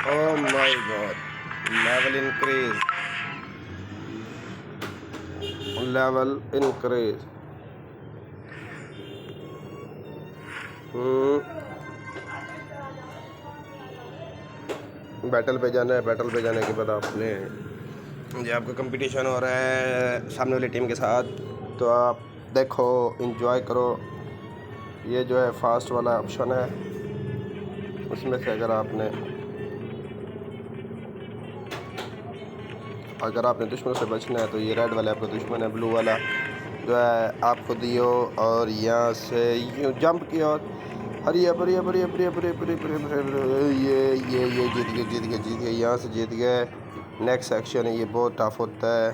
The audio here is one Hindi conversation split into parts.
Oh my god. Level increase. Level increase. Battle पे जाना है। बैटल पे जाने के बाद आपने ये आपका कंपटीशन हो रहा है सामने वाली टीम के साथ, तो आप देखो, इंजॉय करो। ये जो है फास्ट वाला ऑप्शन है, उसमें से अगर आपने दुश्मनों से बचना है तो ये रेड वाला आपका दुश्मन है। ब्लू वाला जो है आप खुद ही हो, और यहाँ से यूँ जंप किया और हरी हरी हरी हरी हरी हरी, ये जीत गए जीत गए जीत गए, यहाँ से जीत गए। नेक्स्ट सेक्शन है, ये बहुत टफ होता है।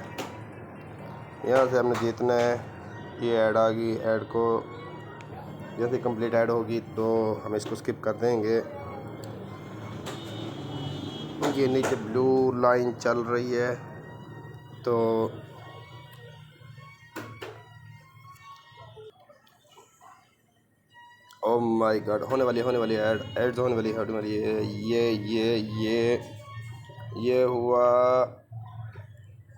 यहाँ से हमने जीतना है। ये ऐड आ गई, ऐड को जैसे कंप्लीट ऐड होगी तो हम इसको स्किप कर देंगे। ये नीचे ब्लू लाइन चल रही है, तो ओ माय गॉड, होने वाली ऐड होने वाली है। ये हुआ,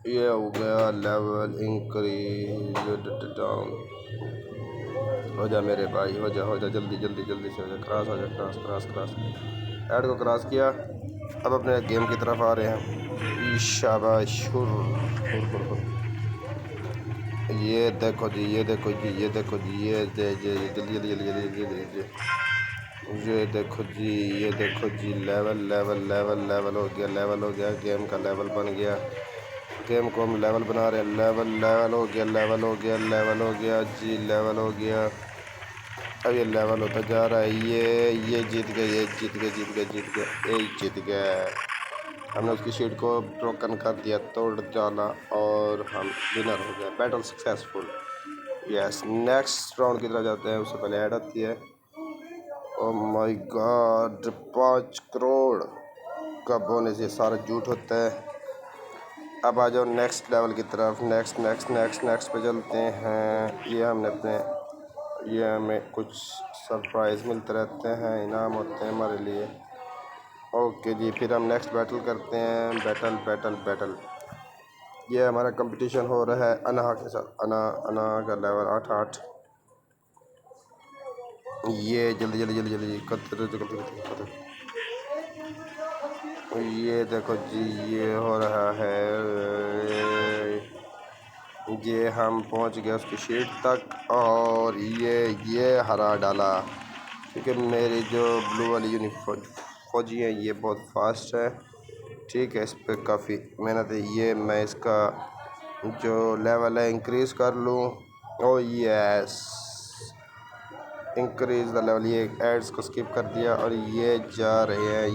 ये हो गया लेवल इंक्रीज डाउन। हो जा मेरे भाई, हो जा जल्दी जल्दी जल्दी से हो जा, क्रॉस हो जा, क्रॉस ऐड को क्रॉस किया। अब अपने गेम की तरफ आ रहे हैं। शाबाश, ये देखो जी, ये देखो जी, ये देखो जी, ये जल्दी जल्दी जल्दी जल्दी जल्दी, ये देखो जी, ये देखो जी, लेवल लेवल लेवल लेवल हो गया, लेवल हो गया, गेम का लेवल बन गया। गेम को हम लेवल बना रहे हैं। लेवल लेवल हो गया, लेवल हो गया, लेवल हो गया जी, लेवल हो गया। अब ये लेवल होता जा रहा है। ये जीत गए, ये जीत गए जीत गए जीत गए, ये जीत गए। हमने उसकी शीट को ब्रोकन कर दिया, तोड़ डाला, और हम विनर हो गए। Battle successful. Yes, next round की तरफ जाते हैं। उससे पहले ऐड आती है। ओह माय गॉड, 5 करोड़ का बोनस, ये सारा झूठ होता है। अब आ जाओ नेक्स्ट लेवल की तरफ। नेक्स्ट नेक्स्ट नेक्स्ट नेक्स्ट पे चलते हैं। ये हमें कुछ सरप्राइज़ मिलते रहते हैं, इनाम होते हैं हमारे लिए। ओके जी, फिर हम नेक्स्ट बैटल करते हैं। बैटल बैटल बैटल, ये हमारा कंपटीशन हो रहा है अनहा के साथ। अना का लेवल 8। ये जल्दी जल्दी जल्दी जल्दी कर। ये देखो जी, ये हो रहा है। ये हम पहुंच गए उसकी शीट तक, और ये हरा डाला, क्योंकि मेरी जो ब्लू वाली फौजी है ये बहुत फास्ट है। ठीक है, इस पर काफ़ी मेहनत है। ये मैं इसका जो लेवल है इंक्रीज़ कर लूँ। ओ यस, इंक्रीज द लेवल। ये एड्स को स्किप कर दिया, और ये जा रहे हैं,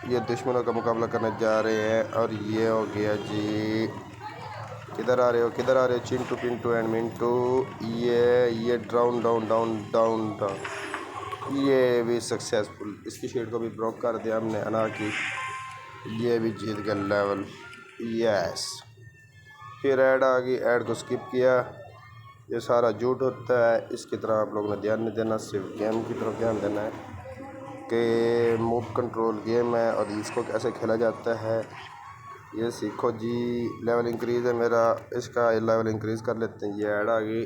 ये दुश्मनों का मुकाबला करने जा रहे हैं। और ये हो गया जी। किधर आ रहे हो चिंटू पिंटू एंड मिंटू। ये down down down down down, ये भी सक्सेसफुल। इसकी शीट को भी ब्रोक कर दिया हमने, अना की। ये भी जीत गया लेवल। यस, फिर ऐड आ गई, ऐड को स्किप किया। ये सारा झूठ होता है, इसकी तरफ आप लोगों ने ध्यान नहीं देना, सिर्फ गेम की तरफ ध्यान देना है कि मूव कंट्रोल गेम है और इसको कैसे खेला जाता है, ये सीखो जी। लेवल इंक्रीज़ है मेरा, इसका लेवल इंक्रीज़ कर लेते हैं। ये ऐड आ गई,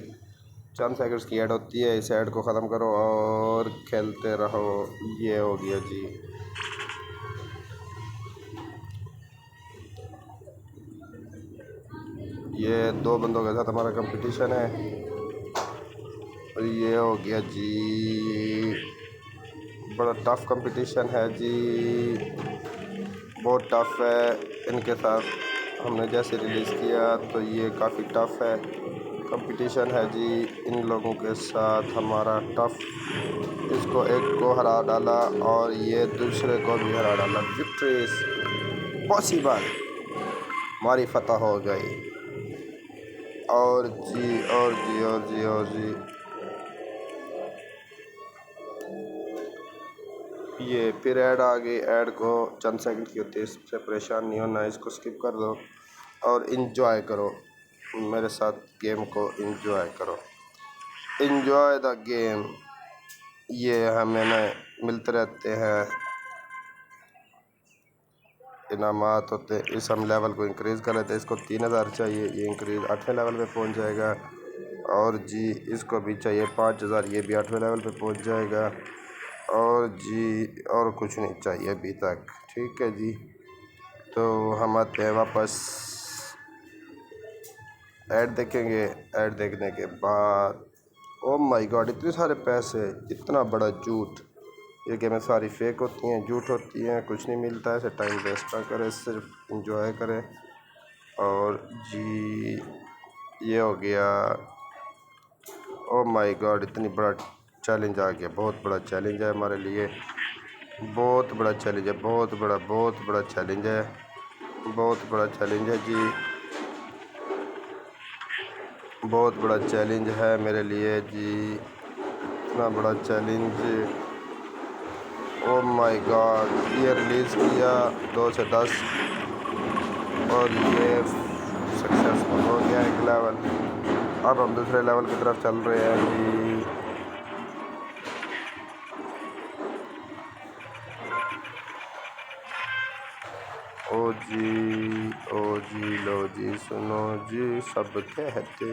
चंद सेकंड्स की ऐड होती है। इस ऐड को ख़त्म करो और खेलते रहो। ये हो गया जी। ये 2 बंदों के साथ हमारा कंपटीशन है, और ये हो गया जी। बड़ा टफ कंपटीशन है जी, बहुत टफ है। इनके साथ हमने जैसे रिलीज़ किया तो ये काफ़ी टफ है, कंपटीशन है जी। इन लोगों के साथ हमारा टफ, इसको एक को हरा डाला और ये दूसरे को भी हरा डाला। विक्ट्री पॉसिबल, हमारी फतह हो गई। और जी और जी और जी और जी, ये फिर ऐड आ गई। ऐड को चंद सेकंड की होती है, इससे परेशान नहीं होना, इसको स्किप कर दो और इन्जॉय करो मेरे साथ। गेम को इन्जॉय करो, इन्जॉय द गेम। ये हमें मिलते रहते हैं इनामात होते हैं। इस हम लेवल को इंक्रीज़ कर लेते हैं। इसको 3000 चाहिए, ये इंक्रीज़ 8वें लेवल पे पहुंच जाएगा। और जी इसको भी चाहिए 5000, ये भी 8वें लेवल पे पहुंच जाएगा। और जी और कुछ नहीं चाहिए अभी तक। ठीक है जी, तो हम आते हैं वापस, ऐड देखेंगे। ऐड देखने के बाद ओ माय गॉड, इतने सारे पैसे, इतना बड़ा झूठ। ये गेमें सारी फेक होती हैं, झूठ होती हैं, कुछ नहीं मिलता है। ऐसे टाइम वेस्ट ना करें, सिर्फ इंजॉय करें। और जी ये हो गया। ओ माय गॉड, इतनी बड़ा चैलेंज आ गया, बहुत बड़ा चैलेंज है हमारे लिए, बहुत बड़ा चैलेंज है, बहुत बड़ा चैलेंज है, बहुत बड़ा चैलेंज है जी, बहुत बड़ा चैलेंज है मेरे लिए जी, इतना बड़ा चैलेंज। ओ माय गॉड, ये रिलीज़ किया 2 से 10 और ये सक्सेसफुल हो गया एक लेवल। अब हम दूसरे लेवल की तरफ चल रहे हैं जी। ओ जी लो जी सुनो जी सब कहते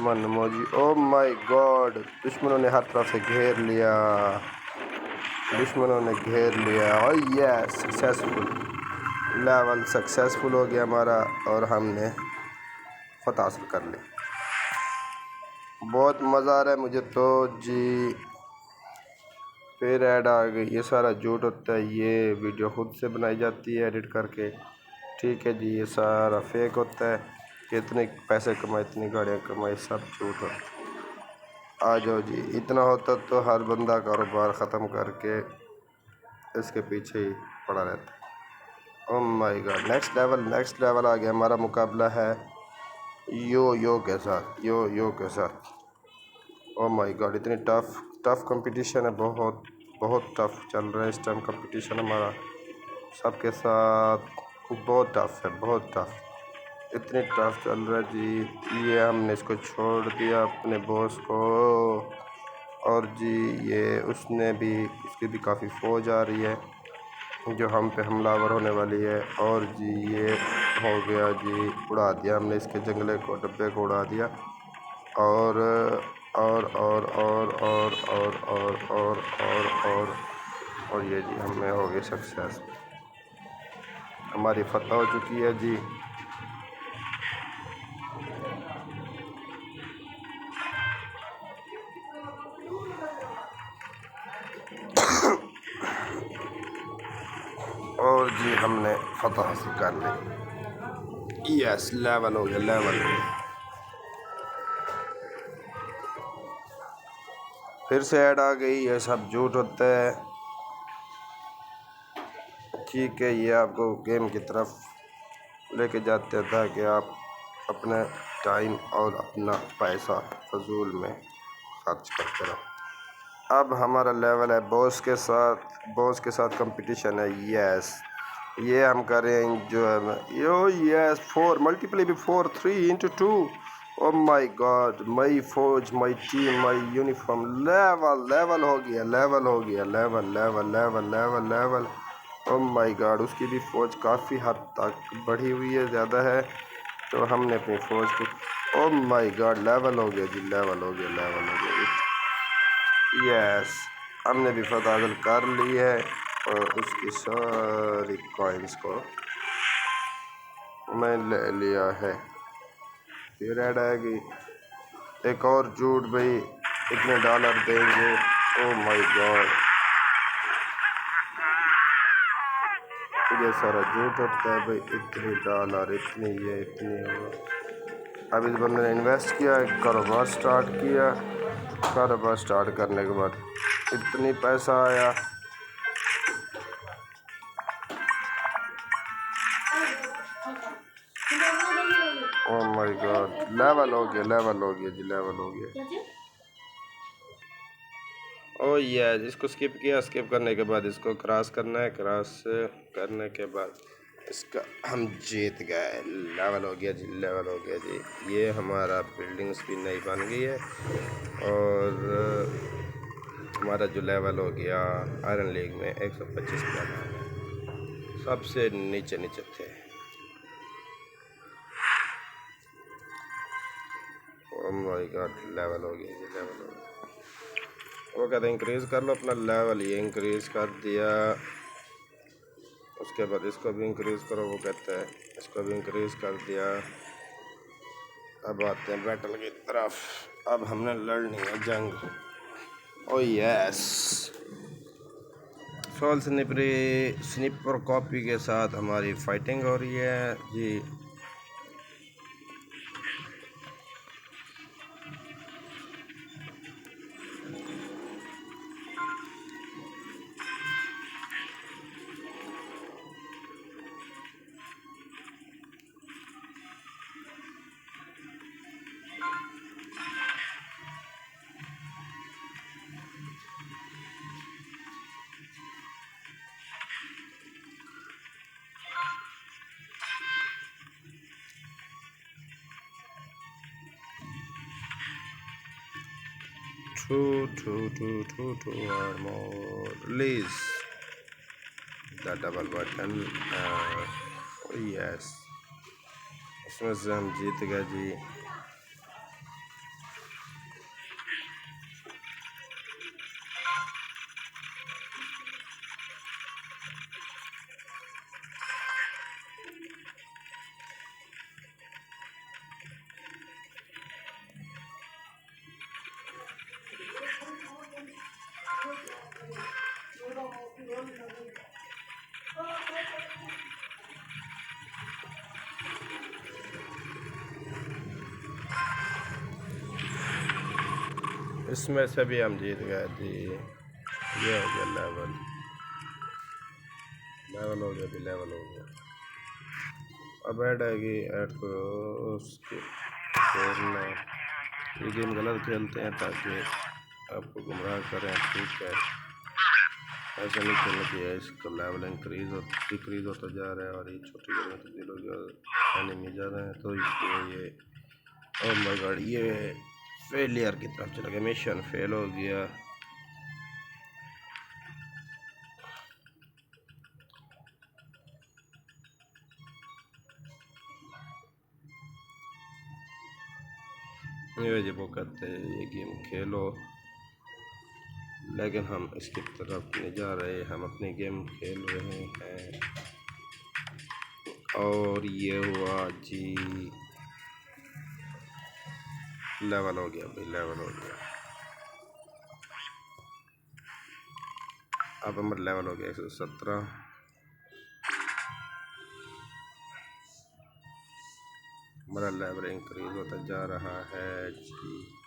मन मौजी। ओ माय गॉड, दुश्मनों ने हर तरफ से घेर लिया, दुश्मनों ने घेर लिया। और ये सक्सेसफुल लेवल सक्सेसफुल हो गया हमारा और हमने फतह हासिल कर ली। बहुत मज़ा आ रहा है मुझे तो जी। फिर ऐड आ गई, ये सारा झूठ होता है, ये वीडियो खुद से बनाई जाती है एडिट करके। ठीक है जी, ये सारा फेक होता है कि इतने पैसे कमाए, इतनी गाड़ियाँ कमाई, सब झूठ होता है। आ जाओ जी, इतना होता तो हर बंदा कारोबार ख़त्म करके इसके पीछे ही पड़ा रहता। Oh my god, next level आ गया। हमारा मुकाबला है यो के साथ, यो के साथ। ओह माय गॉड, इतनी टफ कंपटीशन है, बहुत टफ चल रहा है इस टाइम कंपटीशन हमारा सबके साथ, बहुत टफ है, बहुत टफ, इतनी टफ चल रहा है जी। ये हमने इसको छोड़ दिया अपने बॉस को, और जी ये उसकी भी काफ़ी फ़ौज आ रही है जो हम पे हमलावर होने वाली है। और जी ये हो गया जी, उड़ा दिया हमने इसके जंगले को, डब्बे को उड़ा दिया। और और और और और और और और और और और ये जी हमें हो गई सक्सेस, हमारी फतह हो चुकी है जी। और जी हमने फतह हासिल कर ली। यस, लेवल हो गया, लेवल। फिर से ऐड आ गई, ये सब झूठ होता है। ठीक है, ये आपको गेम की तरफ लेके जाते हैं ताकि आप अपने टाइम और अपना पैसा फजूल में खर्च करते रहो। अब हमारा लेवल है बॉस के साथ कंपटीशन है। यस, ये हम करें जो है यो। यस, 4 मल्टीप्लाई भी 4, 3 into 2। ओ माय गॉड, मई फौज, मई टीम, मई यूनिफॉर्म। लेवल हो गया, लेवल। ओ माय गॉड, उसकी भी फ़ौज काफ़ी हद तक बढ़ी हुई है, ज़्यादा है, तो हमने अपनी फ़ौज को। ओ माय गॉड, लेवल हो गया जी, लेवल हो गया। यस, हमने भी फतह हासिल कर ली है और उसकी सारी कॉइन्स को मैं ले लिया है। फिर ऐड आएगी एक और झूठ, भाई इतने डॉलर देंगे। ओ माय गॉड, ये सारा झूठ होता है भाई, इतने डॉलर, इतनी अब इस बंदे ने इन्वेस्ट किया, कारोबार स्टार्ट किया, कारोबार स्टार्ट करने के बाद इतनी पैसा आया। ओह माय गॉड, लेवल हो गया जी, लेवल हो गया। ओ ये इसको स्किप किया, स्किप करने के बाद इसको क्रॉस करना है, क्रॉस करने के बाद इसका हम जीत गए। लेवल हो गया जी, लेवल हो गया जी। ये हमारा बिल्डिंग्स भी नई बन गई है और हमारा जो लेवल हो गया आयरन लीग में 125 का। सबसे नीचे नीचे थे। ओह माय गॉड, लेवल हो गया जी, लेवल हो गया। वो कहते हैं इंक्रीज़ कर लो अपना लेवल, ये इंक्रीज़ कर दिया। उसके बाद इसको भी इंक्रीज़ करो, वो कहते हैं इसको भी इंक्रीज़ कर दिया। अब आते हैं बैटल की तरफ। अब हमने लड़नी है जंग। ओ यस, फॉल स्निपर कॉपी के साथ हमारी फाइटिंग हो रही है जी। Two or more. Release the double button. Yes, इसमें से हम जीत गए जी। इसमें से भी हम जीत गए जी। ये हो गया लेवल, लेवल हो गया जी, लेवल हो गया। अब ऐड आएगी, ऐड को उसके खेलना। ये गेम गलत खेलते हैं ताकि आपको गुमराह करें, ठीक है, ऐसा नहीं खेलना चाहिए। इसका लेवल डिक्रीज होता जा रहा है और ये छोटी गेम में तब्दील हो गया, एनिमी ज़्यादा है तो इसलिए ये, ओह माय गॉड, ये फेलियर की तरफ चला गया, मिशन फेल हो गया। ये जब वो कहते हैं ये गेम खेलो, लेकिन हम इसकी तरफ नहीं जा रहे, हम अपनी गेम खेल रहे हैं। और ये हुआ जी, लेवल हो गया भाई, लेवल हो गया। अब हमारा लेवल हो गया 117। हमारा लेवल इंक्रीज होता जा रहा है जी।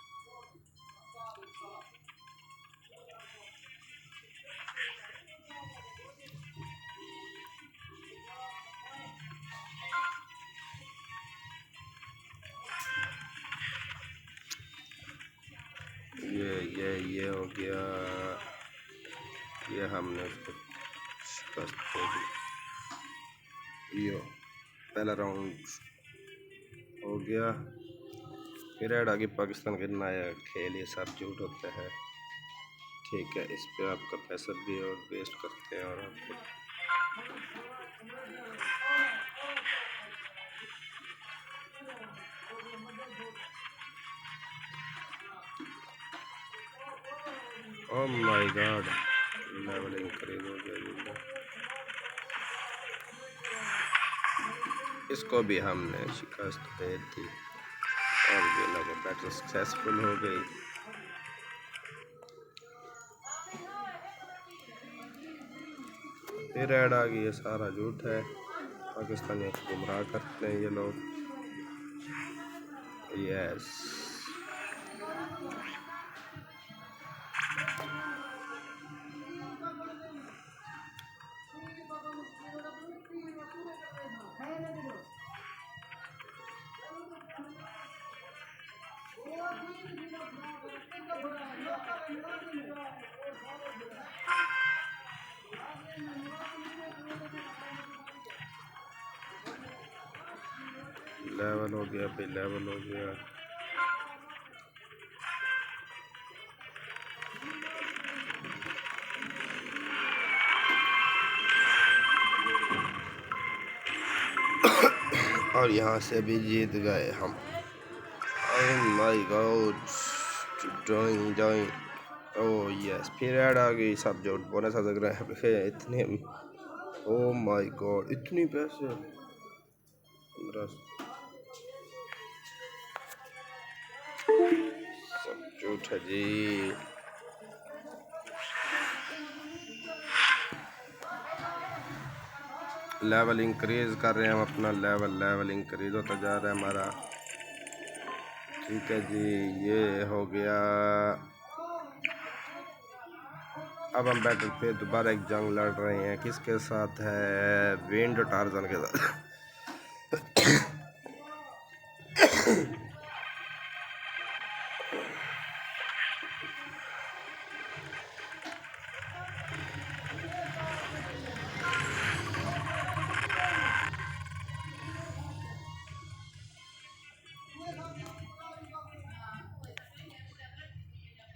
ये हो गया, ये हमने उसको शिकस्त दे दी। यो पहला राउंड हो गया। फिर ऐड आगे पाकिस्तान का नया खेल, ये सब झूठ होता है, ठीक है। इस पे आपका पैसा भी और वेस्ट करते हैं और आपको ओह माय गॉड, लेवल इंक्रीज हो गया। इसको भी हमने शिकस्त दे दी और ये लगे बैटल सक्सेसफुल हो गई। फिर ऐड आ गई, ये सारा झूठ है, पाकिस्तानी गुमराह करते हैं ये लोग। यस, लेवल हो गया भाई, लेवल हो गया। और यहाँ से भी जीत गए हम। ओह my God, drawing drawing. Oh yes, फिर ऐड आ गई। सब जो बोनस आ सक रहा है इतने। ओह माय गॉड, इतनी पैसे। 15 सब झूठ है जी। लेवल इंक्रीज कर रहे हैं हम अपना। लेवल इंक्रीज होता जा रहा है हमारा। ठीक है जी, ये हो गया। अब हम बैटल पे दोबारा एक जंग लड़ रहे हैं। किसके साथ है? विंड टार्जन के साथ।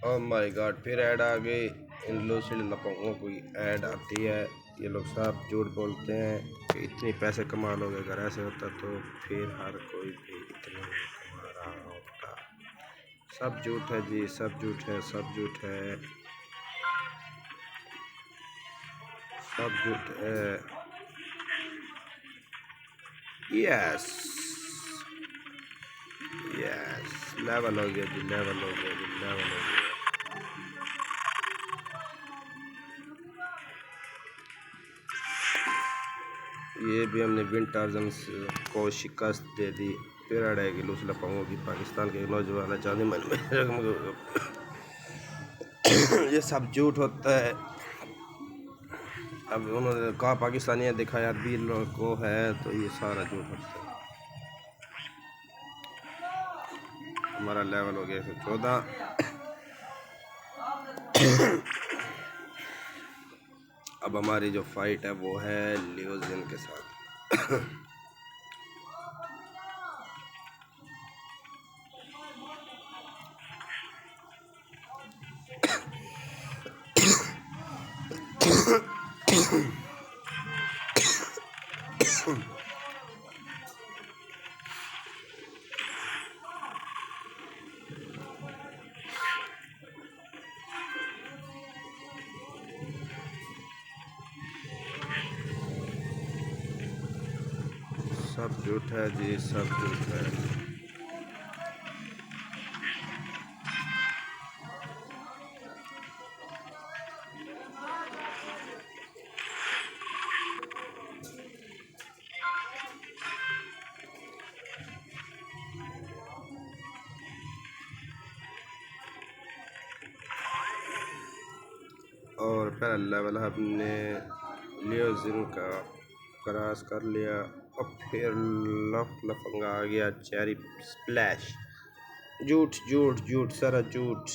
ओह माय गॉड, फिर ऐड आ गई। इन लूसिड लपोंगों की ऐड आती है। ये लोग सब झूठ बोलते हैं कि इतने पैसे कमा लोगे। अगर ऐसे होता तो फिर हर कोई भी इतने कमा रहा होता। सब झूठ है जी, सब झूठ है, सब झूठ है, सब झूठ है। यस यस, लेवल हो गया जी, लेवल हो गया जी, लेवल हो गया। ये भी हमने विंड टार्जन को शिकस्त दे दी। फिर अड़ेगी लूस लपाऊँ की पाकिस्तान के नौजवान चांदी मन में रकम। ये सब झूठ होता है। अब उन्होंने कहा पाकिस्तानियाँ दिखाया 20 लोग को है, तो ये सारा झूठ होता है। हमारा लेवल हो गया 114। अब हमारी जो फाइट है वो है लियोजिन के साथ। सब झूठ है जी, सब झूठ है। और पहला लेवल हमने लियोजिन का क्रॉस कर लिया। और फिर लफंगा आ गया चेरी स्प्लैश। झूठ झूठ झूठ, सारा झूठ।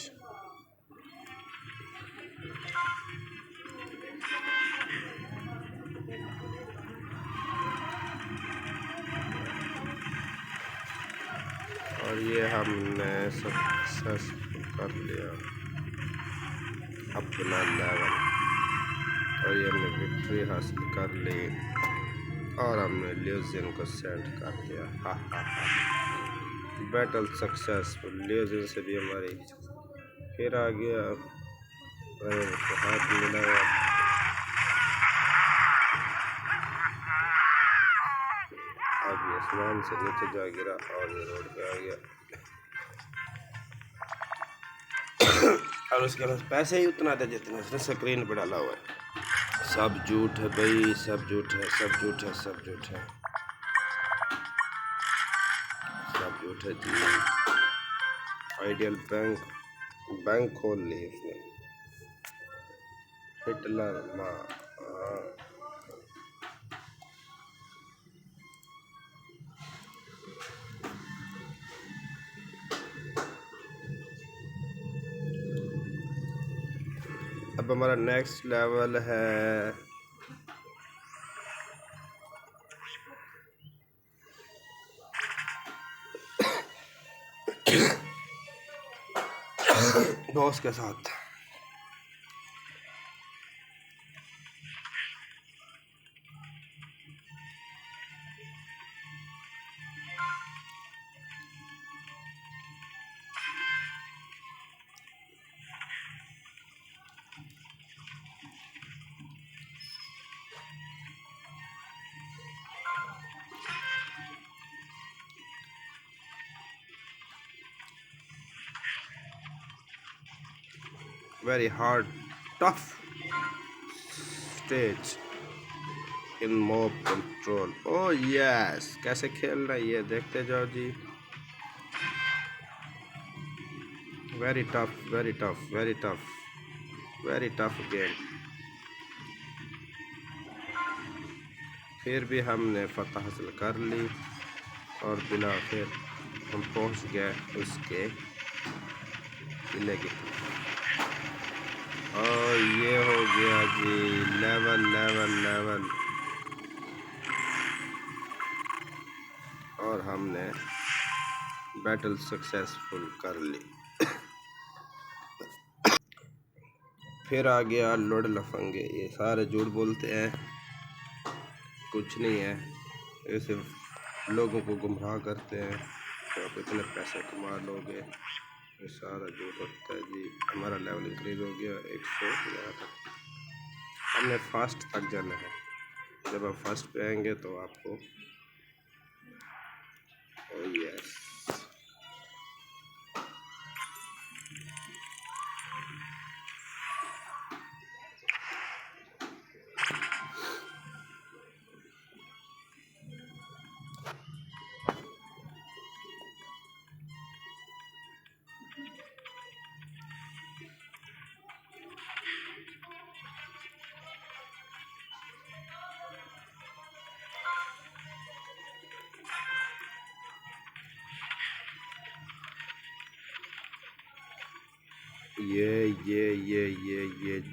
और ये हमने सक्सेस कर लिया अपना लेवल। और ये हमने विक्ट्री हासिल कर ली। और हमने लियोजिन को सेंड कर दिया। हा हा हा, बैटल सक्सेसफुल। लियोजिन से भी हमारी फिर आ गया। हाथ मिलाया। अब ये आसमान से नीचे जा गिरा और ये रोड पे आ गया। और उसके पास पैसे ही उतना था जितना उसने स्क्रीन पर डाला हुआ है। सब झूठ है भाई, सब झूठ है, सब झूठ है, सब झूठ है, सब झूठ है जी। आइडियल बैंक खोल ली उसने। हिटलर माँ। अब हमारा नेक्स्ट लेवल है बॉस के साथ। Very hard tough stage in mob control. Oh yes, कैसे खेल रहा है ये देखते जाओ जी। Very tough, very tough, very tough, very tough game. फिर भी हमने फतह हासिल कर ली और बिना फिर हम पहुंच गए उसके किले की। और ये हो गया जी लेवल लेवल लेवल। और हमने बैटल सक्सेसफुल कर ली। फिर आ गया लुड़ लफंगे। ये सारे झूठ बोलते हैं, कुछ नहीं है, ये सिर्फ लोगों को गुमराह करते हैं तो आप इतने पैसे कमा लोगे। ये सारा झूठ होता है जी। हमारा लेवल इंक्रीज हो गया 111 तक। हमने फास्ट तक जाना है। जब आप फर्स्ट पे आएंगे तो आपको यस। ये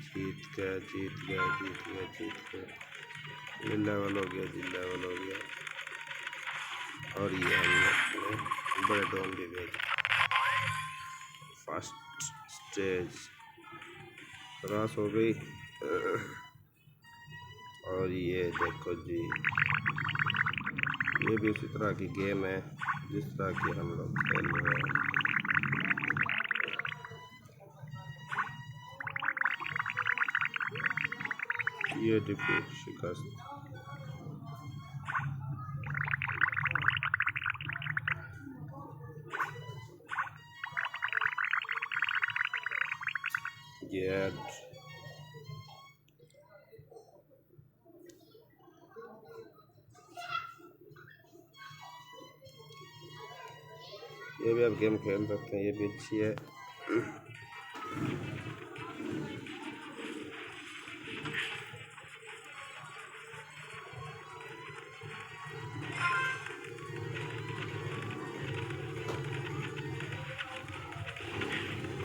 जीत गया, जीत गया, जीत गया, जीत गया। ये लेवल हो गया जी, लेवल हो गया। और ये हमने अपने बड़े डॉन भी भेजा। फर्स्ट स्टेज क्रॉस हो गई। और ये देखो जी, ये भी उसी तरह की गेम है जिस तरह की हम लोग खेल रहे हैं। ये डिफीट शिकस्त। ये भी आप गेम खेल सकते हैं, ये भी अच्छी है।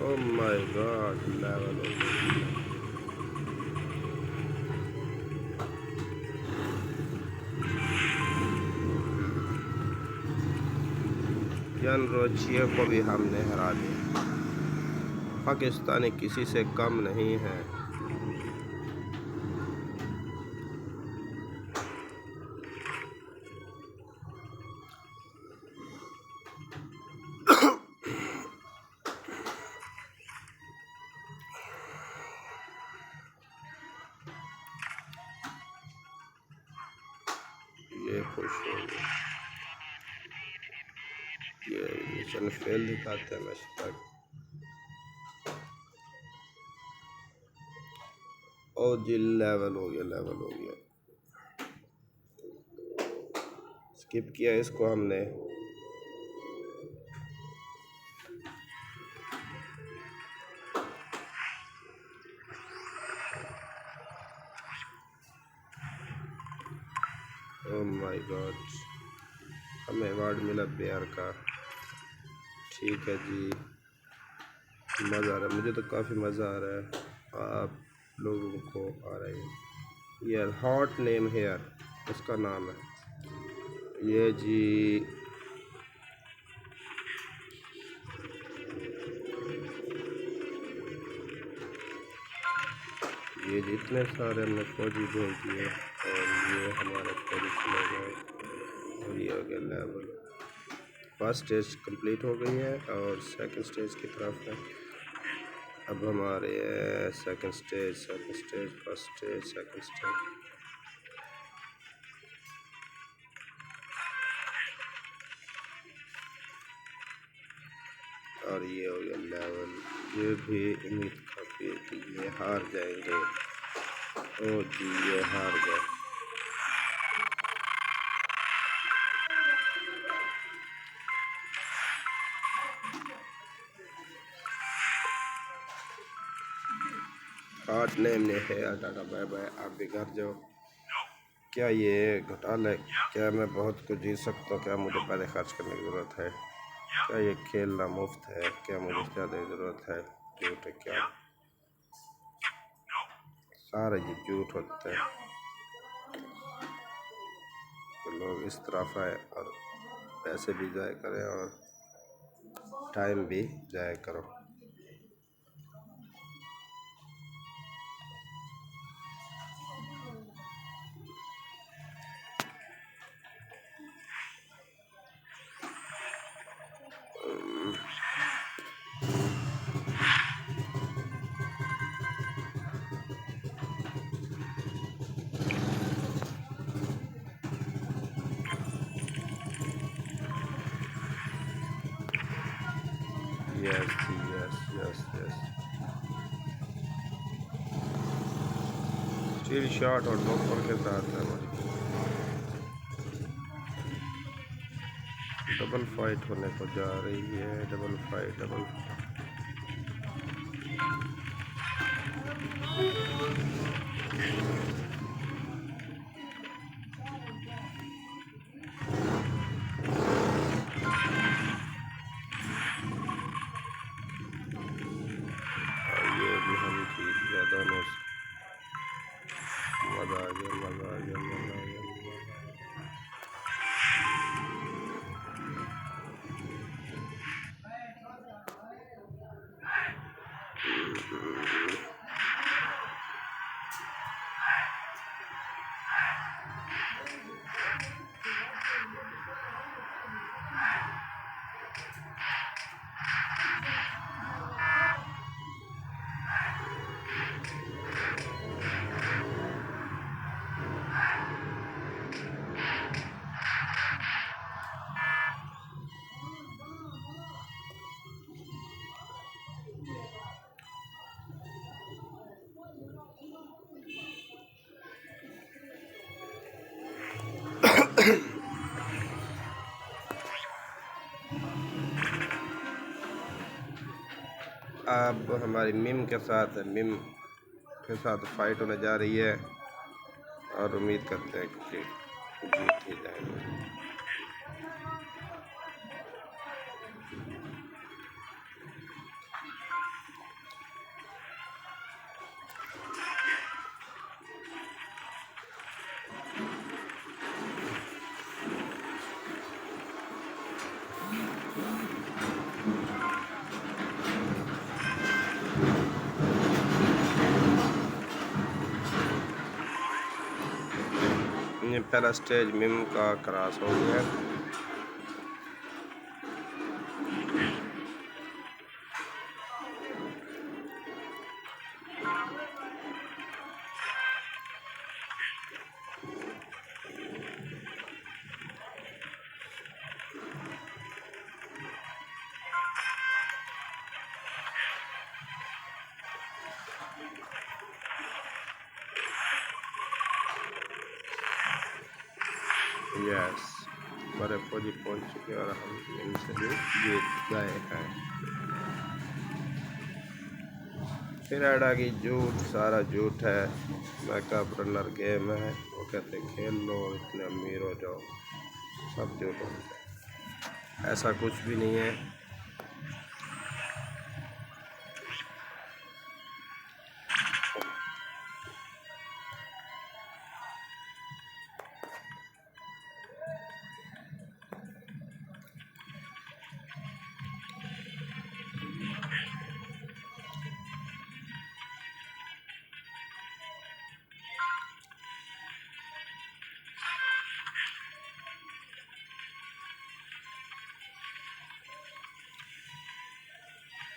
ओह माय गॉड, लेवल हो गया। जन रोचिया को भी हमने हरा दिया। पाकिस्तानी किसी से कम नहीं है। ये खुश हो गया। ये मिशन फेल दिखाते हैं मैच तक। और जी लेवल हो गया, लेवल हो गया। स्किप किया इसको हमने। ओह माय गॉड, हमें अवार्ड मिला बेयर का। ठीक है जी, मज़ा आ रहा है, मुझे तो काफ़ी मज़ा आ रहा है। आप लोगों को आ रहा है? ये हॉट नेम हेयर उसका नाम है। ये जी ये जितने सारे हमने फौजी भेज दिए और ये हमारे फौजी चले गए। और ये हो गया लेवल। फर्स्ट स्टेज कंप्लीट हो गई है और सेकंड स्टेज की तरफ है। अब हमारे second stage, first stage, second stage. और ये हो गया लेवल। ये भी उम्मीद फिर ये हार जाएंगे। ओ जी ये हार गए। हारने में है टाटा बाय बाय, आप भी घर जाओ। क्या ये घोटाला है? क्या मैं बहुत कुछ जीत सकता हूँ? क्या मुझे पैसे खर्च करने की ज़रूरत है? क्या ये खेलना मुफ्त है? क्या मुझे ज़्यादा ज़रूरत है? झूठ है क्या? सारा ये झूठ होता है। तो लोग इस तरफ आए और पैसे भी ज़ाय करें और टाइम भी ज़ाय करो। Yes yes yes yes. Steel shot और नॉकआउट के साथ है हमारी डबल फाइट होने को जा रही है। डबल फाइट डबल ये भी हम जीत गए दोनों से। मज़ा आ गया मज़ा आ गया मज़ा आ गया। अब हमारी मिम के साथ फाइट होने जा रही है और उम्मीद करते हैं कि जीत ही जाएंगे। ये पहला स्टेज मिम का क्रॉस हो गया। यस बड़े फौजी पहुंच चुके और हम इनसे भी जीत गए हैं। फिर ऐड की झूठ, सारा झूठ है। मैकअप रनर गेम है, वो कहते खेल लो इतने अमीर हो जाओ, सब झूठ होता है। ऐसा कुछ भी नहीं है।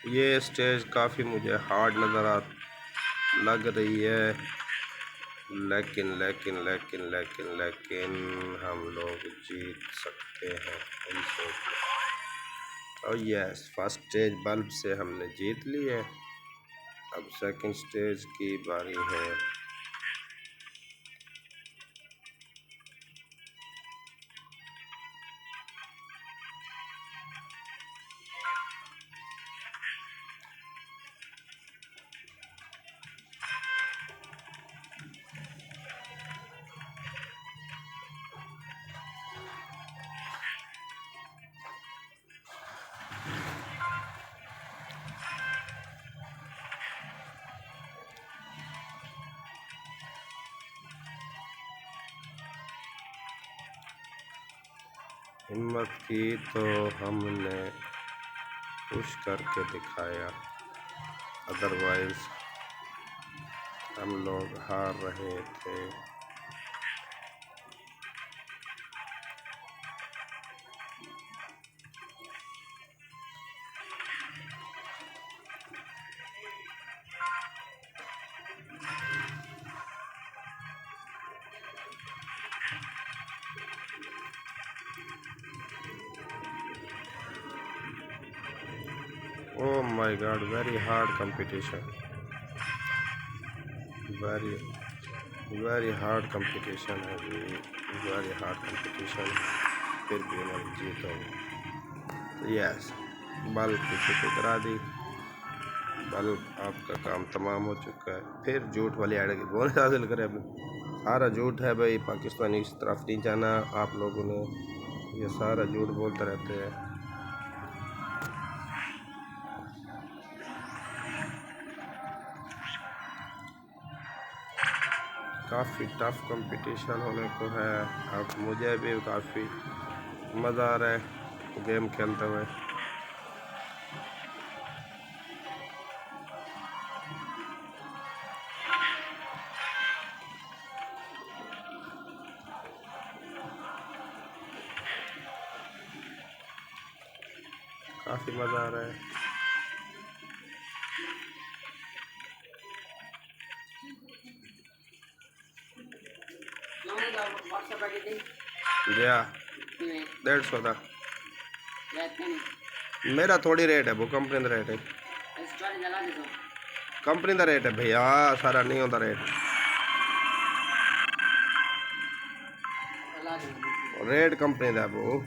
ये स्टेज काफ़ी मुझे हार्ड लग रही है, लेकिन लेकिन लेकिन लेकिन लेकिन हम लोग जीत सकते हैं। और यस फर्स्ट स्टेज बल्ब से हमने जीत ली है। अब सेकंड स्टेज की बारी है। हिम्मत की तो हमने पुश करके दिखाया, अदरवाइज हम लोग हार रहे थे। Oh my God, very hard competition, very hard competition है जी, very hard competition। फिर भी मैं जीता हूँ। यस, बल्ब पीछे को करा दी, बल्ब आपका काम तमाम हो चुका है। फिर झूठ वाली ऐड की बोनस हासिल करें अपने, सारा झूठ है भाई, पाकिस्तानी इस तरफ नहीं जाना। आप लोगों ने ये सारा झूठ बोलते रहते हैं। काफ़ी टफ कंपटीशन होने को है। अब मुझे भी काफ़ी मज़ा आ रहा है गेम खेलते हुए। काफ़ी मज़ा आ रहा है। या 150 का मेरा थोड़ी रेट है वो, कंपनी का रेट है, कंपनी का रेट है भैया, सारा नहीं होता रेट। रेट कंपनी का वो।